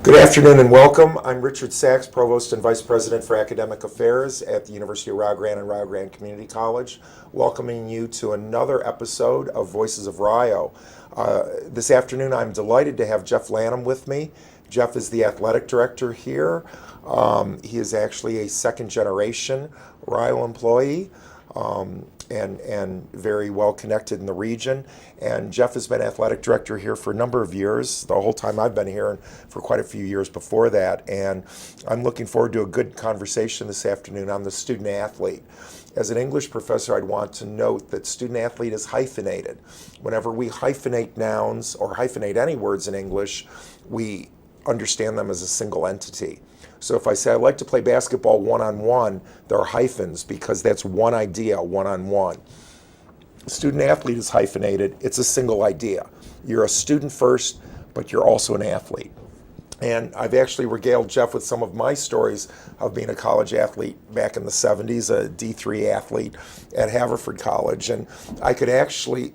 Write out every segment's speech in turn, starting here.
Good afternoon and welcome. I'm Richard Sachs, Provost and Vice President for Academic Affairs at the University of Rio Grande and Rio Grande Community College, welcoming you to another episode of Voices of Rio. This afternoon I'm delighted to have Jeff Lanham with me. Jeff is the athletic director here. He is actually a second generation Rio employee. And very well connected in the region. And Jeff has been athletic director here for a number of years, the whole time I've been here, and for quite a few years before that. And I'm looking forward to a good conversation this afternoon on the student athlete. As an English professor, I'd want to note that student athlete is hyphenated. Whenever we hyphenate nouns or hyphenate any words in English, we understand them as a single entity. So if I say I'd like to play basketball one-on-one, there are hyphens because that's one idea, one-on-one. Student athlete is hyphenated. It's a single idea. You're a student first, but you're also an athlete. And I've actually regaled Jeff with some of my stories of being a college athlete back in the 70s, a D3 athlete at Haverford College. And I could actually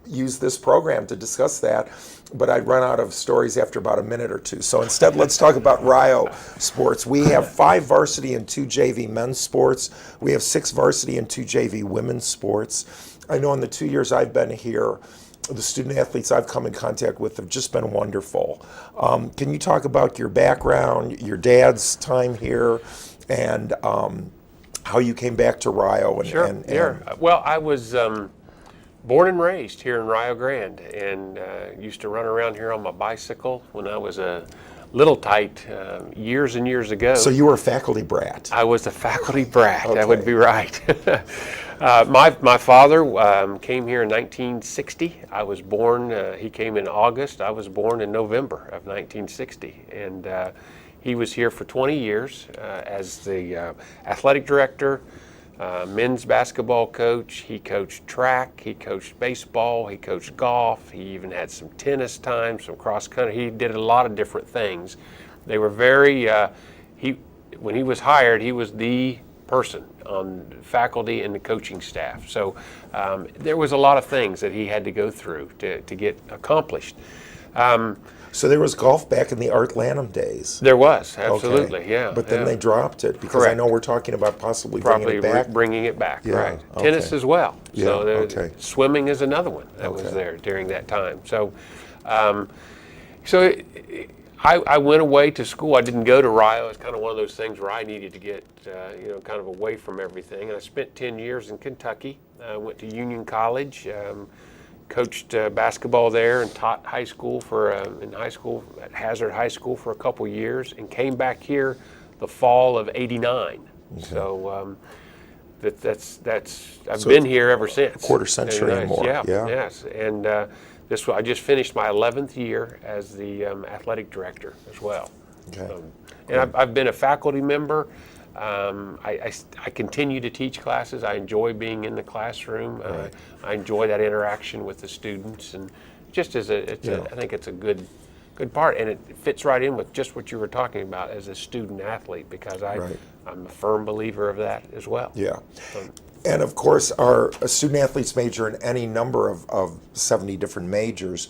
use this program to discuss that, but I'd run out of stories after about a minute or two. So instead, let's talk about Rio sports. We have 5 varsity and 2 JV men's sports. We have 6 varsity and 2 JV women's sports. I know in the 2 years I've been here, the student athletes I've come in contact with have just been wonderful. Can you talk about your background, your dad's time here, and how you came back to Rio? Sure. Well, I was born and raised here in Rio Grande, and used to run around here on my bicycle when I was a little tight years and years ago. So you were a faculty brat? I was a faculty brat. Okay. That would be right. My father came here in 1960. I was born, he came in August. I was born in November of 1960. And he was here for 20 years as the athletic director, men's basketball coach. He coached track, he coached baseball, he coached golf, he even had some tennis time, some cross country. He did a lot of different things. They were very, when he was hired, he was the person on faculty and the coaching staff. So there was a lot of things that he had to go through to get accomplished. So there was golf back in the Art Lanham days. There was, absolutely, okay. yeah. But then they dropped it because Correct. I know we're talking about possibly bringing it back. Bringing it back, Yeah, right. okay. Tennis as well. Yeah, So okay. Swimming is another one that was there during that time. So, I went away to school. I didn't go to Rio. It's kind of one of those things where I needed to get, kind of away from everything. And I spent 10 years in Kentucky. I went to Union College. Coached basketball there and taught high school at Hazard High School for a couple years, and came back here the fall of '89. Okay. So I've been here ever since. A quarter century and more. Yeah. Yes. And I just finished my 11th year as the athletic director as well. Okay. And I've been a faculty member. I continue to teach classes. I enjoy being in the classroom. Right. I enjoy that interaction with the students, and just I think it's a good part, and it fits right in with just what you were talking about as a student athlete, because I'm a firm believer of that as well. Yeah. And of course, our student athletes major in any number of 70 different majors,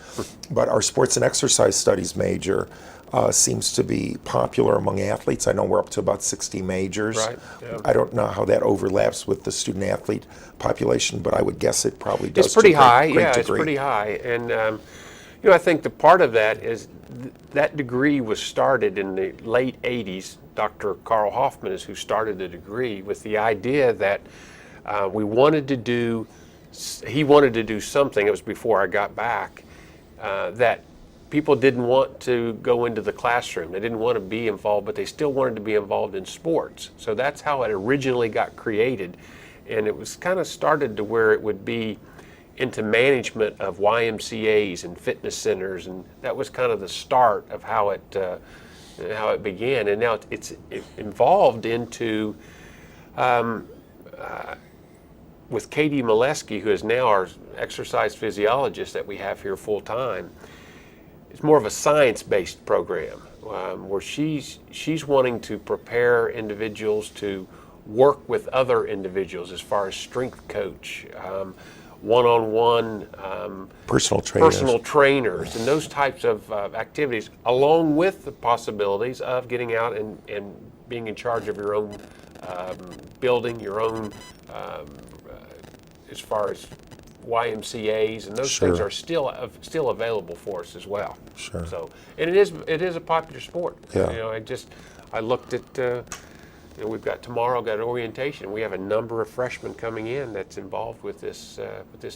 but our sports and exercise studies major seems to be popular among athletes. I know we're up to about 60 majors. Right. Yeah. I don't know how that overlaps with the student athlete population, but I would guess it probably does. It's pretty high. Great Yeah, degree. It's pretty high. And I think the part of that is that degree was started in the late 80s. Dr. Carl Hoffman is who started the degree with the idea that he wanted to do something. It was before I got back, that people didn't want to go into the classroom. They didn't want to be involved, but they still wanted to be involved in sports. So that's how it originally got created. And it was kind of started to where it would be into management of YMCAs and fitness centers, and that was kind of the start of how it began. And now it's evolved into, with Katie Molesky, who is now our exercise physiologist that we have here full time. It's more of a science-based program where she's wanting to prepare individuals to work with other individuals as far as strength coach, one-on-one personal trainers and those types of activities, along with the possibilities of getting out and being in charge of your own building, your own as far as YMCA's, and those Sure. things are still available for us as well. Sure. So, and it is a popular sport. Yeah. You know, I looked at. You know, we've got tomorrow got orientation. We have a number of freshmen coming in that's involved with this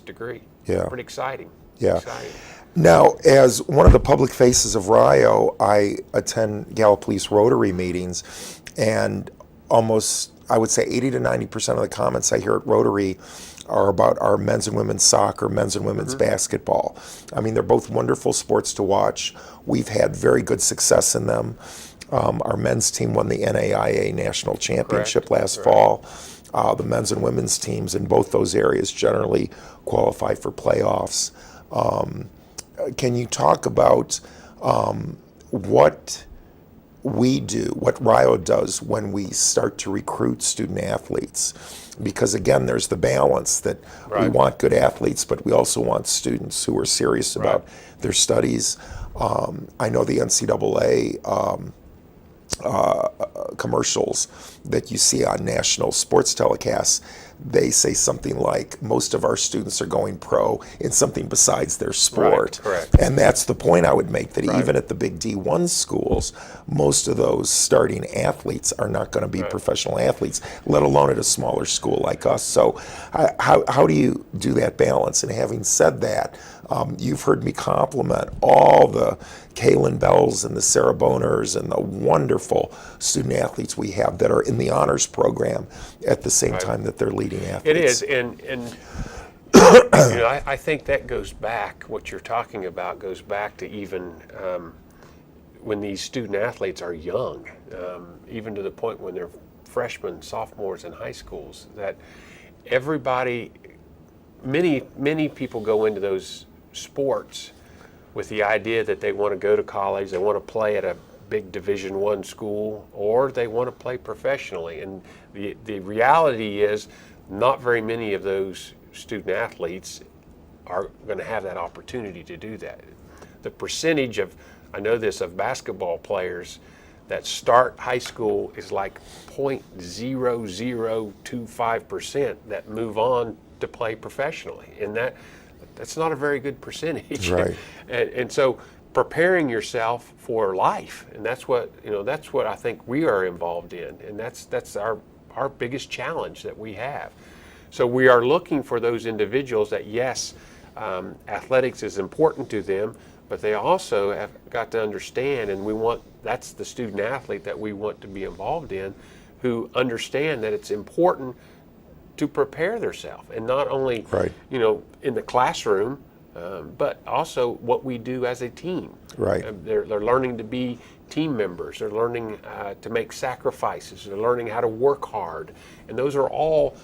degree. Yeah. Pretty exciting. Yeah. Exciting. Now, as one of the public faces of Rio, I attend Gallipolice Rotary meetings, and almost, I would say 80 to 90% of the comments I hear at Rotary are about our men's and women's soccer, men's and women's basketball. I mean, they're both wonderful sports to watch. We've had very good success in them. Our men's team won the NAIA National Championship last fall. The men's and women's teams in both those areas generally qualify for playoffs. Can you talk about what we do, what Rio does when we start to recruit student athletes? Because again, there's the balance that we want good athletes, but we also want students who are serious about their studies. I know the NCAA commercials that you see on national sports telecasts, they say something like most of our students are going pro in something besides their sport. Correct. And that's the point I would make, that even at the big D1 schools, most of those starting athletes are not going to be professional athletes, let alone at a smaller school like us. So how do you do that balance? And having said that, you've heard me compliment all the Kaylin Bells and the Sarah Boners and the wonderful student athletes we have that are in the honors program at the same time that they're leading athletes. It is, and you know, I think that goes back, what you're talking about goes back to even when these student athletes are young, even to the point when they're freshmen, sophomores in high schools, that everybody, many people go into those sports with the idea that they want to go to college, they want to play at a big Division I school, or they want to play professionally. And the reality is not very many of those student athletes are going to have that opportunity to do that. The percentage of, I know this, of basketball players that start high school is like 0.0025% that move on to play professionally. And that's not a very good percentage. Right. And so preparing yourself for life, and that's what I think we are involved in, and that's our biggest challenge that we have. So we are looking for those individuals that, yes, athletics is important to them, but they also have got to understand, and that's the student athlete that we want to be involved in, who understand that it's important to prepare themselves, and not only in the classroom, but also what we do as a team. Right. They're learning to be team members. They're learning to make sacrifices. They're learning how to work hard, and those are all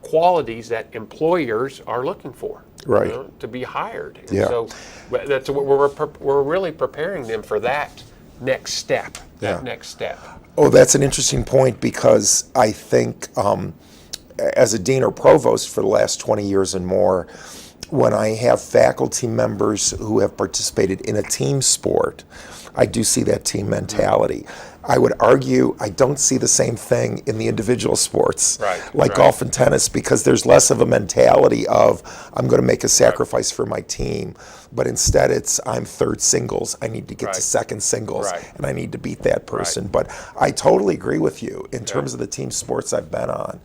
qualities that employers are looking for. Right. To be hired. And Yeah. so that's what we're really preparing them for that next step. Oh, that's an interesting point, because I think as a dean or provost for the last 20 years and more, when I have faculty members who have participated in a team sport, I do see that team mentality. I would argue I don't see the same thing in the individual sports, like golf and tennis, because there's less of a mentality of I'm going to make a sacrifice for my team, but instead it's I'm third singles, I need to get to second singles, and I need to beat that person. But I totally agree with you in terms of the team sports I've been on,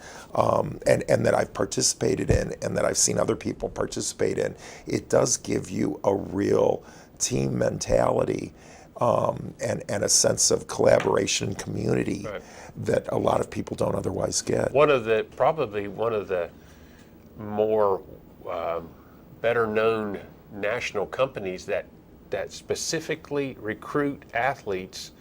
and that I've participated in, and that I've seen other people participate in. It does give you a real team mentality. And a sense of collaboration and community that a lot of people don't otherwise get. Probably one of the more better known national companies that specifically recruit athletes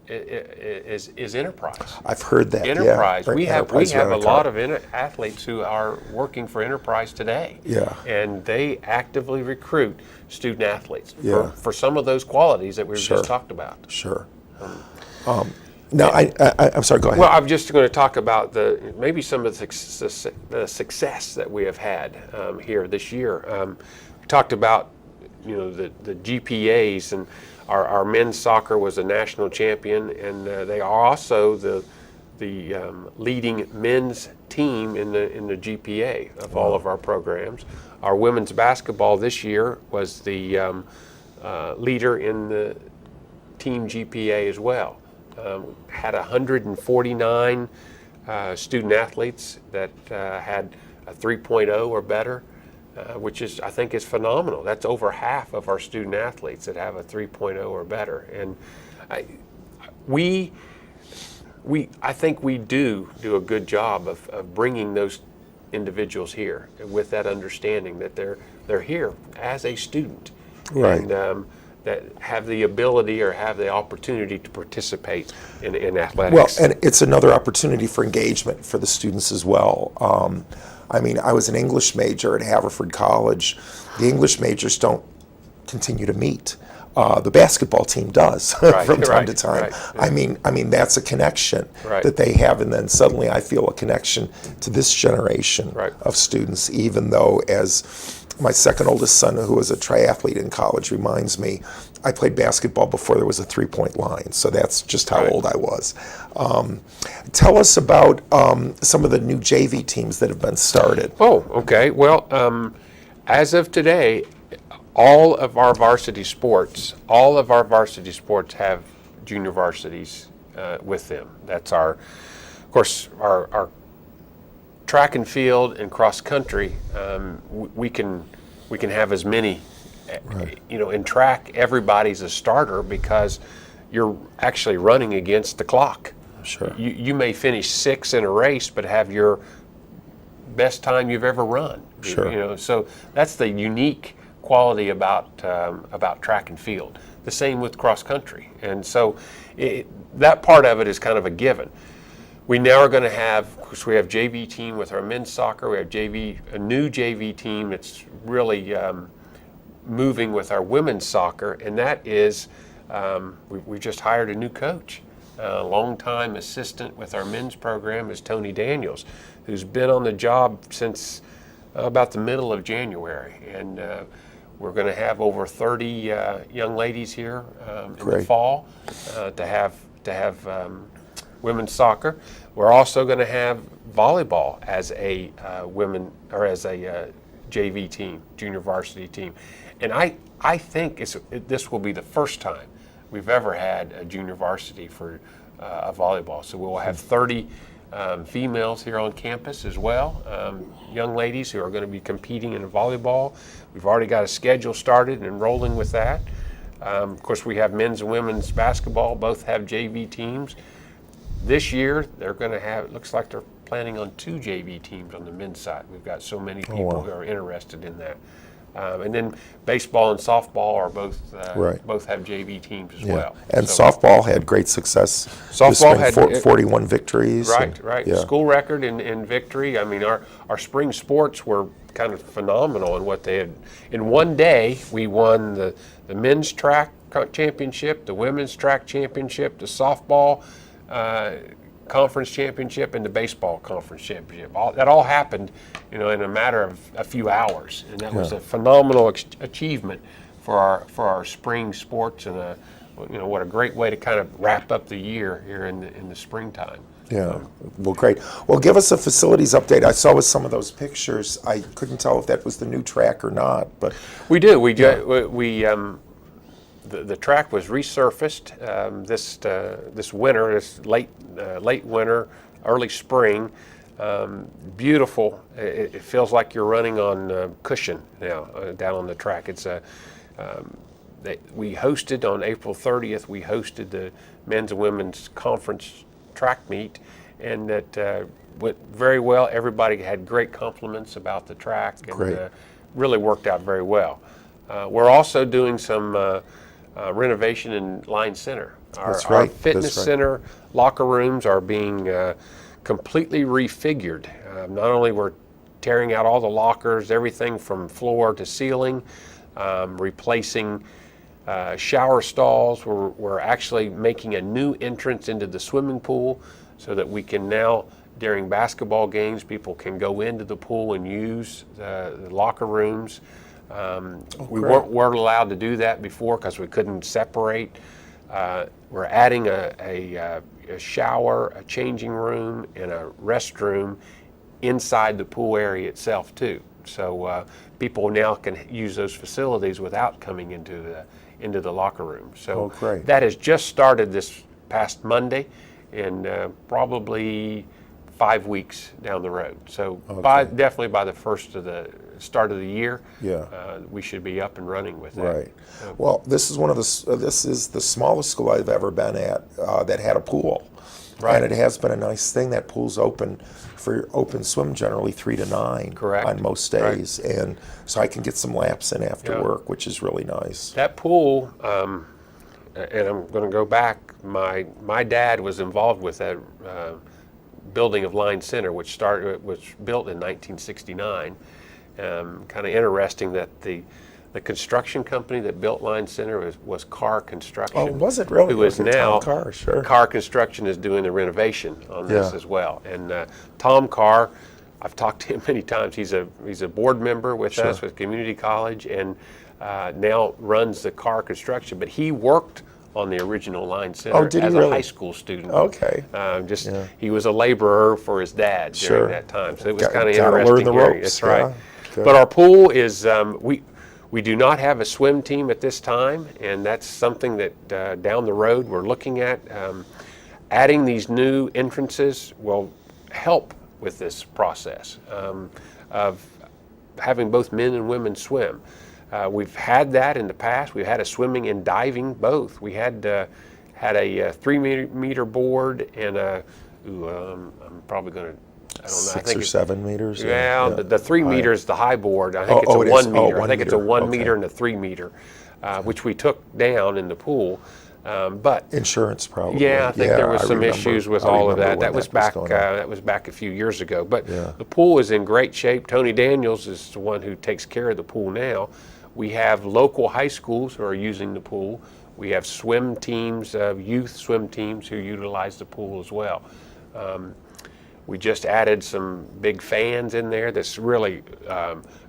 is Enterprise. I've heard that. Enterprise. Yeah. We have a lot of athletes who are working for Enterprise today. Yeah. And they actively recruit student athletes Yeah. for some of those qualities that we just talked about. Sure. No, I'm sorry, go ahead. Well, I'm just going to talk about maybe some of the success that we have had here this year. We talked about the GPAs, and our men's soccer was a national champion, and they are also the leading men's team in the GPA of all of our programs. Our women's basketball this year was the leader in the team GPA as well. Had 149 student athletes that had a 3.0 or better, which I think is phenomenal. That's over half of our student athletes that have a 3.0 or better. And I think we do a good job of bringing those individuals here with that understanding that they're here as a student. Right. And, that have the ability or have the opportunity to participate in athletics. Well, and it's another opportunity for engagement for the students as well. I was an English major at Haverford College. The English majors don't continue to meet. The basketball team does from time to time. Right. I mean that's a connection Right. that they have, and then suddenly I feel a connection to this generation Right. of students, even though as my second oldest son, who was a triathlete in college, reminds me, I played basketball before there was a three-point line, so that's just how Right. old I was. Tell us about some of the new JV teams that have been started. Oh, okay. Well, as of today, all of our varsity sports have junior varsities with them. That's of course, our track and field and cross country. We can have as many. Right. In track, everybody's a starter because you're actually running against the clock. Sure. You may finish sixth in a race, but have your best time you've ever run. Sure. So that's the unique quality about track and field. The same with cross country, and so that part of it is kind of a given. We now are going to have, of course, we have JV team with our men's soccer. We have a new JV team that's really moving with our women's soccer, and that is we just hired a new coach. A longtime assistant with our men's program is Tony Daniels, who's been on the job since about the middle of January, and we're going to have over 30 young ladies here in the fall to have women's soccer. We're also going to have volleyball as a JV team, junior varsity team, and I think this will be the first time we've ever had a junior varsity for a volleyball. So we'll have 30 females here on campus as well, young ladies who are going to be competing in volleyball. We've already got a schedule started and enrolling with that. Of course, we have men's and women's basketball, both have JV teams. This year, they're going to have, it looks like they're planning on 2 JV teams on the men's side. We've got so many people who are interested in that. And then baseball and softball are both have JV teams as well. And softball had great success. Softball had 41 victories. Right. Yeah. School record in victory. I mean, our spring sports were kind of phenomenal in what they had. In one day, we won the men's track championship, the women's track championship, the softball conference championship, and the baseball conference championship. That all happened, in a matter of a few hours, and that was a phenomenal achievement for our spring sports, and what a great way to kind of wrap up the year here in the springtime. Yeah, well, great. Well, give us a facilities update. I saw with some of those pictures, I couldn't tell if that was the new track or not, but we do. The track was resurfaced this winter, this late winter, early spring. Beautiful. It feels like you're running on cushion now down on the track. It's we hosted on April 30th. We hosted the men's and women's conference track meet, and that went very well. Everybody had great compliments about the track, and really worked out very well. We're also doing some renovation in Line Center. Our fitness center locker rooms are being completely refigured. Not only we're tearing out all the lockers, everything from floor to ceiling, replacing shower stalls. We're actually making a new entrance into the swimming pool so that we can now, during basketball games, people can go into the pool and use the locker rooms. We weren't allowed to do that before because we couldn't separate. We're adding a shower, a changing room, and a restroom inside the pool area itself too. So people now can use those facilities without coming into the locker room. So that has just started this past Monday, and probably 5 weeks down the road. So definitely by the start of the year, we should be up and running with that. Right. Well, this is this is the smallest school I've ever been at that had a pool. Right. And it has been a nice thing. That pool's open for open swim generally 3 to 9 on most days, and so I can get some laps in after work, which is really nice. That pool, and I'm going to go back. My dad was involved with that building of Line Center, which was built in 1969. Kind of interesting that the construction company that built Line Center was Carr Construction. Oh, was it really? Who is now Carr Construction is doing the renovation on this as well. And Tom Carr, I've talked to him many times. He's a board member with us with Community College, and now runs the Carr Construction. But he worked on the original Line Center as a high school student. Okay. He was a laborer for his dad during that time, so it was kind of interesting. Learn the ropes. That's right. But our pool is we do not have a swim team at this time, and that's something that down the road we're looking at. Adding these new entrances will help with this process of having both men and women swim. We've had that in the past. We've had a swimming and diving both. We had a 3-meter board and I'm probably going to, I don't know. 6 or 7 meters. Yeah, the 3 meters, the high board. I think it's a 1 meter. I think it's a 1 meter and a 3 meter, which we took down in the pool. But insurance probably. Yeah, I think there was some issues with all of that. That was back a few years ago. But the pool is in great shape. Tony Daniels is the one who takes care of the pool now. We have local high schools who are using the pool. We have swim teams, youth swim teams who utilize the pool as well. We just added some big fans in there that's really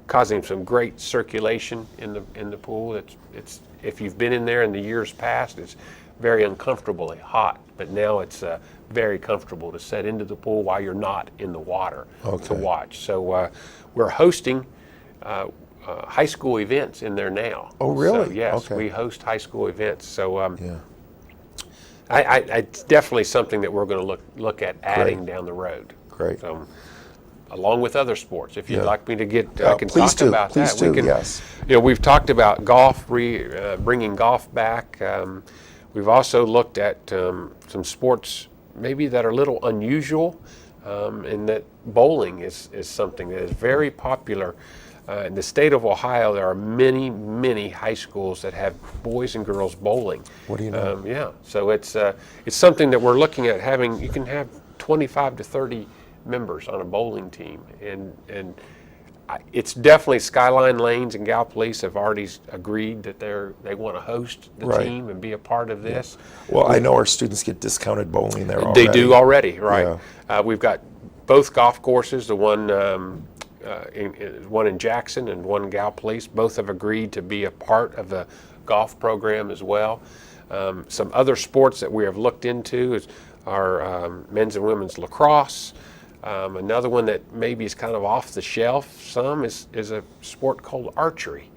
causing some great circulation in the pool. It's if you've been in there in the years past, it's very uncomfortably hot, but now it's very comfortable to set into the pool while you're not in the water to watch. So we're hosting high school events in there now. Oh, really? So, yes, we host high school events. So it's definitely something that we're going to look at adding down the road. Great. So, along with other sports, if you'd like me to get, I can talk about that. Please do. Yes. You know, we've talked about golf, bringing golf back. We've also looked at some sports maybe that are a little unusual, in that bowling is something that is very popular. In the state of Ohio, there are many, many high schools that have boys and girls bowling. What do you know? Yeah, so it's something that we're looking at having. You can have 25 to 30 members on a bowling team, and it's definitely Skyline Lanes and Gal Police have already agreed that they want to host the team and be a part of this. Well, I know our students get discounted bowling there already. They do already, right? Yeah. We've got both golf courses, the one in Jackson and one in Gal Police. Both have agreed to be a part of the golf program as well. Some other sports that we have looked into are men's and women's lacrosse. Another one that maybe is kind of off the shelf is a sport called archery.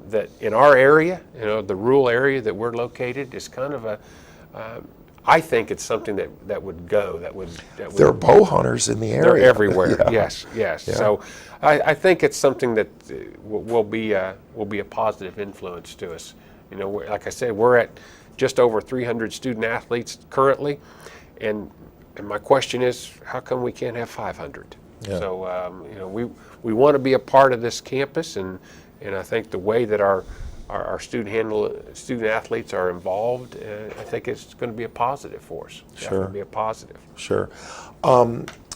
That in our area, the rural area that we're located, is kind of I think it's something that would go. There are bow hunters in the area. They're everywhere. Yes. Yeah. So I think it's something that will be a positive influence to us. Like I said, we're at just over 300 student athletes currently, and my question is, how come we can't have 500? Yeah. So we want to be a part of this campus, and I think the way that our student athletes are involved, I think it's going to be a positive for us. Sure. Be a positive. Sure.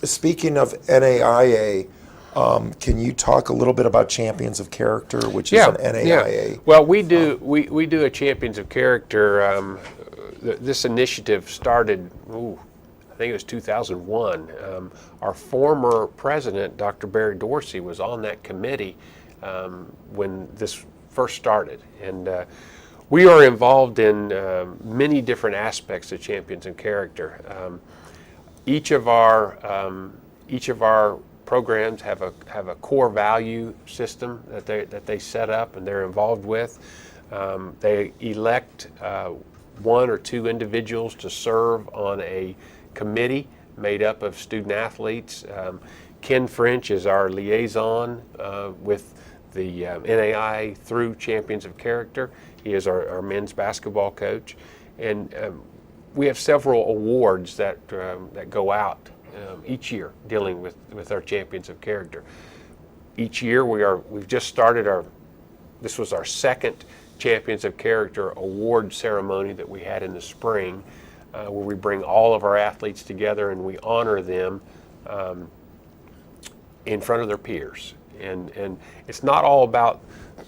Speaking of NAIA, Can you talk a little bit about Champions of Character, which is an NAIA? Yeah. Well, we do a Champions of Character. This initiative started, I think it was 2001. Our former president, Dr. Barry Dorsey, was on that committee when this first started, and we are involved in many different aspects of Champions of Character. Each of our programs have a core value system that they set up and they're involved with. They elect one or two individuals to serve on a committee made up of student athletes. Ken French is our liaison with the NAI through Champions of Character. He is our men's basketball coach, and we have several awards that go out each year dealing with our Champions of Character. Each year we've just started this was our second Champions of Character award ceremony that we had in the spring, where we bring all of our athletes together and we honor them in front of their peers. And it's not all about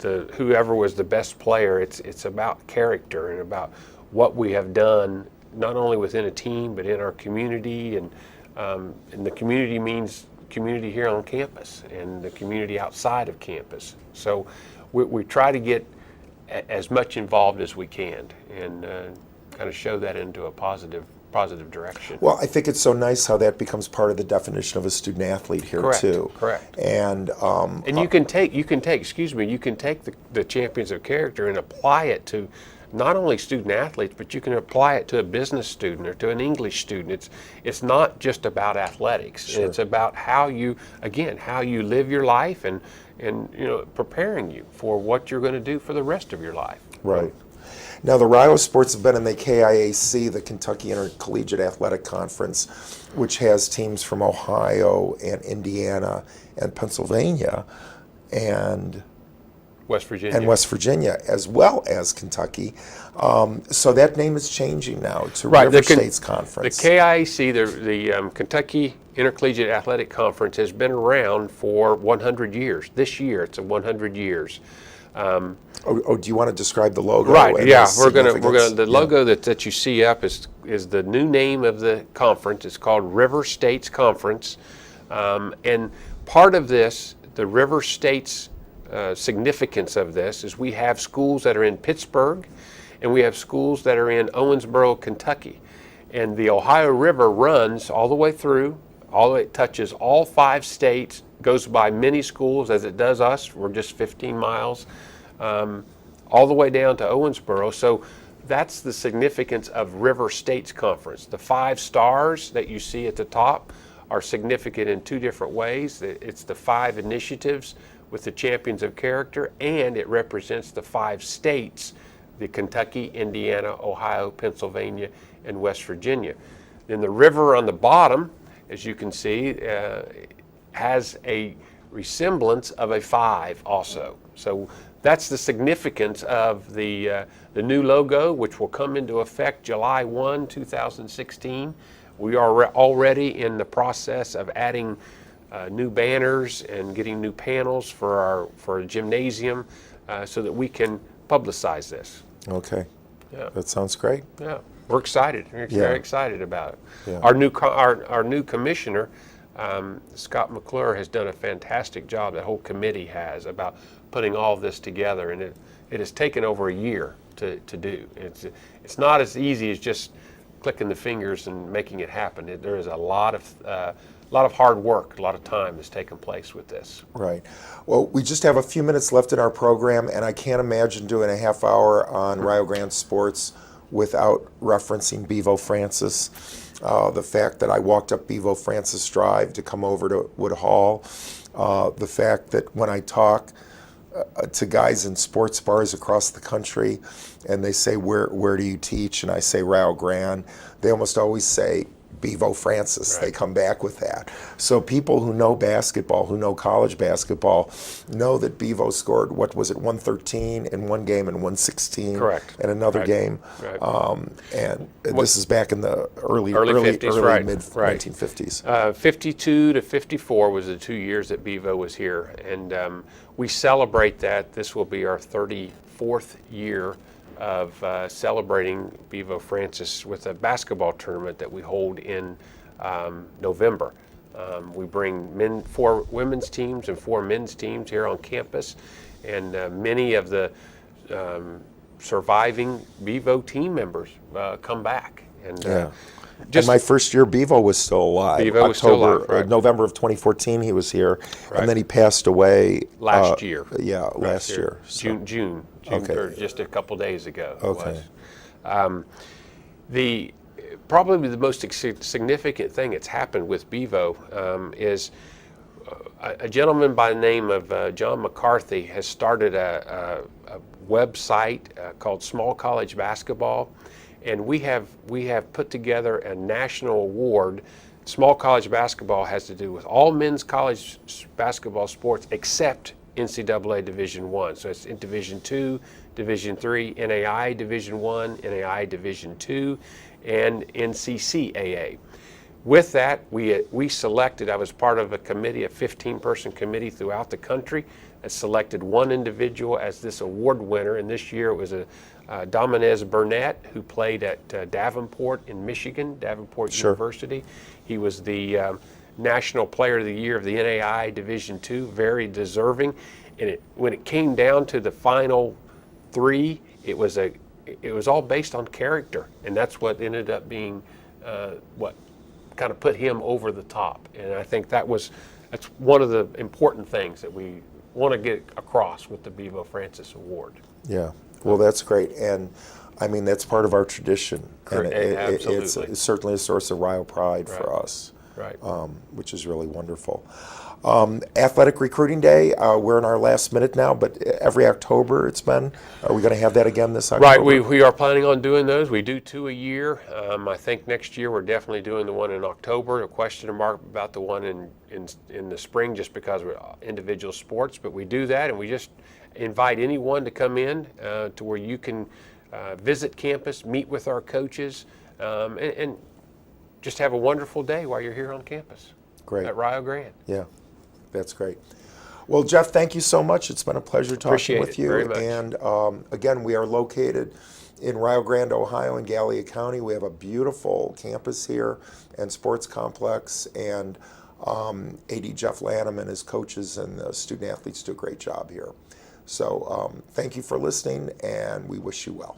whoever was the best player. It's about character and about what we have done, not only within a team but in our community, and the community means community here on campus and the community outside of campus. So we try to get as much involved as we can and kind of show that into a positive direction. Well, I think it's so nice how that becomes part of the definition of a student athlete here too. Correct. And you can take the Champions of Character and apply it to not only student athletes, but you can apply it to a business student or to an English student. It's not just about athletics. Sure. It's about how you live your life and preparing you for what you're going to do for the rest of your life. Right. Now, the Rio sports have been in the KIAC, the Kentucky Intercollegiate Athletic Conference, which has teams from Ohio and Indiana and Pennsylvania and West Virginia, as well as Kentucky. So that name is changing now to River States Conference. The KIAC, the Kentucky Intercollegiate Athletic Conference, has been around for 100 years. This year, it's 100 years. Do you want to describe the logo? Right. Yeah, we're gonna. The logo that you see up is the new name of the conference. It's called River States Conference, and part of this, the River States significance of this is we have schools that are in Pittsburgh, and we have schools that are in Owensboro, Kentucky, and the Ohio River runs all the way through. It touches all 5 states, goes by many schools as it does us. We're just 15 miles, all the way down to Owensboro. So that's the significance of River States Conference. The 5 stars that you see at the top are significant in 2 different ways. It's the 5 initiatives with the Champions of Character, and it represents the 5 states, the Kentucky, Indiana, Ohio, Pennsylvania, and West Virginia. Then the river on the bottom, as you can see, has a resemblance of a 5 also. So that's the significance of the new logo, which will come into effect July 1, 2016. We are already in the process of adding new banners and getting new panels for our gymnasium so that we can publicize this. Okay. Yeah. That sounds great. Yeah. We're excited. We're very excited about it. Yeah. Our new commissioner, Scott McClure, has done a fantastic job. The whole committee has, about putting all of this together, and it has taken over a year to do. It's not as easy as just clicking the fingers and making it happen. There is a lot of hard work, a lot of time has taken place with this. Right. Well, we just have a few minutes left in our program, and I can't imagine doing a half hour on Rio Grande sports without referencing Bevo Francis. The fact that I walked up Bevo Francis Drive to come over to Wood Hall. The fact that when I talk to guys in sports bars across the country and they say, where do you teach? And I say Rio Grande, they almost always say, Bevo Francis. Right. They come back with that. So people who know basketball, who know college basketball, know that Bevo scored, what was it, 113 in one game and 116 Correct. in another Right. game. Right. And this is back in the early 50s, right. mid Right. 1950s. 52 to 54 was the 2 years that Bevo was here, and we celebrate that. This will be our 34th year of celebrating Bevo Francis with a basketball tournament that we hold in November. We bring 4 women's teams and 4 men's teams here on campus, and many of the surviving Bevo team members come back. And And my first year, Bevo was still alive. Bevo was still alive, right. November of 2014, he was here, Right. and then he passed away last year. Yeah, last year. So- June, Okay. or just a couple days ago. it Okay. was. Probably the most significant thing that's happened with Bevo is a gentleman by the name of John McCarthy has started a website called Small College Basketball, and we have put together a national award. Small college basketball has to do with all men's college basketball sports except NCAA Division I. So it's in Division II, Division III, NAI Division I, NAI Division II, and NCCAA. With that, we selected, I was part of a committee, a 15-person committee throughout the country that selected one individual as this award winner, and this year it was Dominez Burnett, who played at Davenport in Michigan, Davenport Sure. University. He was the National Player of the Year of the NAI Division II, very deserving. And when it came down to the final 3, it was all based on character, and that's what ended up being what kind of put him over the top. And I think that's one of the important things that we want to get across with the Bevo Francis Award. Yeah, well, that's great, and I mean that's part of our tradition, and Absolutely. it's certainly a source of Rio pride for Right. us, Right. which is really wonderful. Athletic Recruiting Day, we're in our last minute now, but every October it's been. Are we going to have that again this October? Right, we are planning on doing those. We do 2 a year. I think next year we're definitely doing the one in October. A question mark about the one in the spring just because we're individual sports, but we do that, and we just invite anyone to come in to where you can visit campus, meet with our coaches, and just have a wonderful day while you're here on campus. Great. At Rio Grande. Yeah, that's great. Well, Jeff, thank you so much. It's been a pleasure talking Appreciate with it you. very much. And again, we are located in Rio Grande, Ohio, in Gallia County. We have a beautiful campus here and sports complex. And AD Jeff Lanham and his coaches and the student athletes do a great job here. So thank you for listening, and we wish you well.